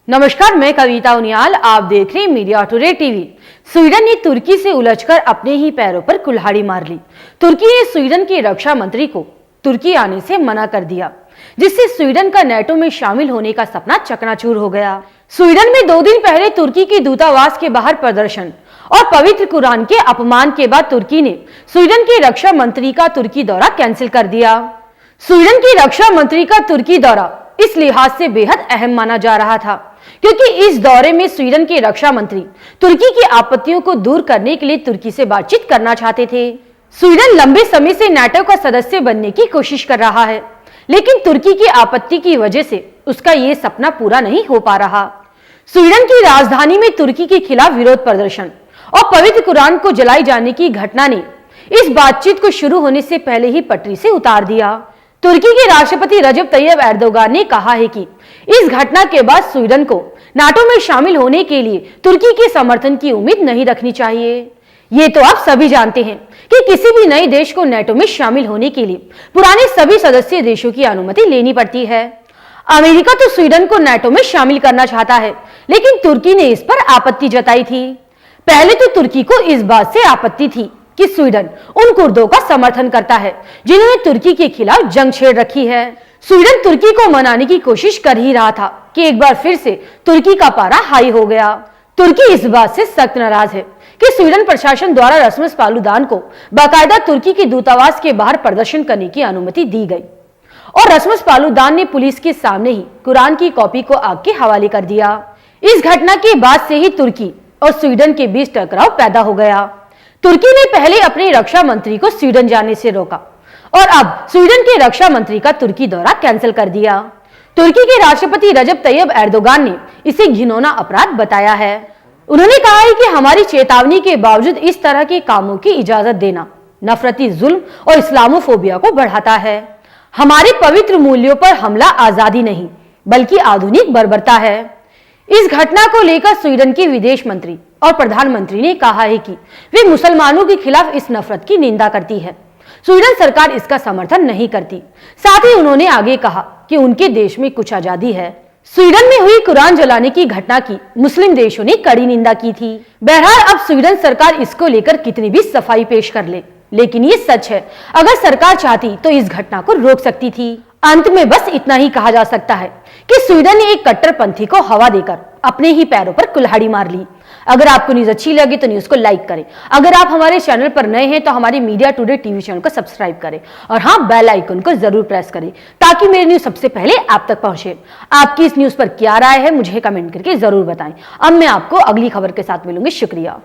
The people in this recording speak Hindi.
नमस्कार, मैं कविता उनियाल, आप देख रहे हैं मीडिया टुडे टीवी। स्वीडन ने तुर्की से उलझकर अपने ही पैरों पर कुल्हाड़ी मार ली। तुर्की ने स्वीडन के रक्षा मंत्री को तुर्की आने से मना कर दिया, जिससे स्वीडन का नेटो में शामिल होने का सपना चकनाचूर हो गया। स्वीडन में 2 दिन पहले तुर्की के दूतावास के बाहर प्रदर्शन और पवित्र कुरान के अपमान के बाद तुर्की ने स्वीडन के रक्षा मंत्री का तुर्की दौरा कैंसिल कर दिया। स्वीडन के रक्षा मंत्री का तुर्की दौरा इस लिहाज से बेहद अहम माना जा रहा था क्योंकि इस दौरे में स्वीडन के रक्षा मंत्री तुर्की की आपत्तियों को दूर करने के लिए तुर्की से बातचीत करना चाहते थे। स्वीडन लंबे समय से नाटो का सदस्य बनने की कोशिश कर रहा है, लेकिन तुर्की की आपत्ति की वजह से उसका ये सपना पूरा नहीं हो पा रहा। स्वीडन की राजधानी में तुर्की के खिलाफ विरोध प्रदर्शन और पवित्र कुरान को जलाए जाने की घटना ने इस बातचीत को शुरू होने से पहले ही पटरी से उतार दिया। तुर्की के राष्ट्रपति रजब तैयब एर्दोगान ने कहा है कि इस घटना के बाद स्वीडन को नाटो में शामिल होने के लिए तुर्की के समर्थन की उम्मीद नहीं रखनी चाहिए। ये तो आप सभी जानते हैं कि किसी भी नए देश को नाटो में शामिल होने के लिए पुराने सभी सदस्य देशों की अनुमति लेनी पड़ती है। अमेरिका तो स्वीडन को नाटो में शामिल करना चाहता है, लेकिन तुर्की ने इस पर आपत्ति जताई थी। पहले तो तुर्की को इस बात से आपत्ति थी कि स्वीडन उन कुर्दों का समर्थन करता है जिन्होंने तुर्की के खिलाफ जंग छेड़ रखी है। स्वीडन तुर्की को मनाने की कोशिश कर ही रहा था कि एक बार फिर से तुर्की का पारा हाई हो गया। तुर्की इस बात से सख्त नाराज है कि स्वीडन प्रशासन द्वारा रस्मस पालुदान को बाकायदा तुर्की के दूतावास के बाहर प्रदर्शन करने की अनुमति दी गई और रस्मस पालुदान ने पुलिस के सामने ही कुरान की कॉपी को आग के हवाले कर दिया। इस घटना के बाद से ही तुर्की और स्वीडन के बीच टकराव पैदा हो गया। तुर्की ने पहले अपने रक्षा मंत्री को स्वीडन जाने से रोका और अब स्वीडन के रक्षा मंत्री का तुर्की दौरा कैंसिल कर दिया। तुर्की के राष्ट्रपति रजब तैयब एर्दोगान ने इसे घिनौना अपराध बताया है। उन्होंने कहा है कि हमारी चेतावनी के बावजूद इस तरह के कामों की इजाजत देना नफरती जुल्म और इस्लामोफोबिया को बढ़ाता है। हमारे पवित्र मूल्यों पर हमला आजादी नहीं बल्कि आधुनिक बर्बरता है। इस घटना को लेकर स्वीडन के विदेश मंत्री और प्रधानमंत्री ने कहा है कि वे मुसलमानों के खिलाफ इस नफरत की निंदा करती है। स्वीडन सरकार इसका समर्थन नहीं करती। साथ ही उन्होंने आगे कहा कि उनके देश में कुछ आजादी है। स्वीडन में हुई कुरान जलाने की घटना की मुस्लिम देशों ने कड़ी निंदा की थी। बहरहाल अब स्वीडन सरकार इसको लेकर कितनी भी सफाई पेश कर ले, लेकिन ये सच है, अगर सरकार चाहती तो इस घटना को रोक सकती थी। अंत में बस इतना ही कहा जा सकता है कि स्वीडन ने एक कट्टरपंथी को हवा देकर अपने ही पैरों पर कुल्हाड़ी मार ली। अगर आपको न्यूज अच्छी लगी तो न्यूज को लाइक करें। अगर आप हमारे चैनल पर नए हैं तो हमारे मीडिया टुडे टीवी चैनल को सब्सक्राइब करें और हाँ, बेल आइकन को जरूर प्रेस करें ताकि मेरी न्यूज सबसे पहले आप तक पहुंचे। आपकी इस न्यूज पर क्या राय है मुझे कमेंट करके जरूर बताएं। अब मैं आपको अगली खबर के साथ मिलूंगी। शुक्रिया।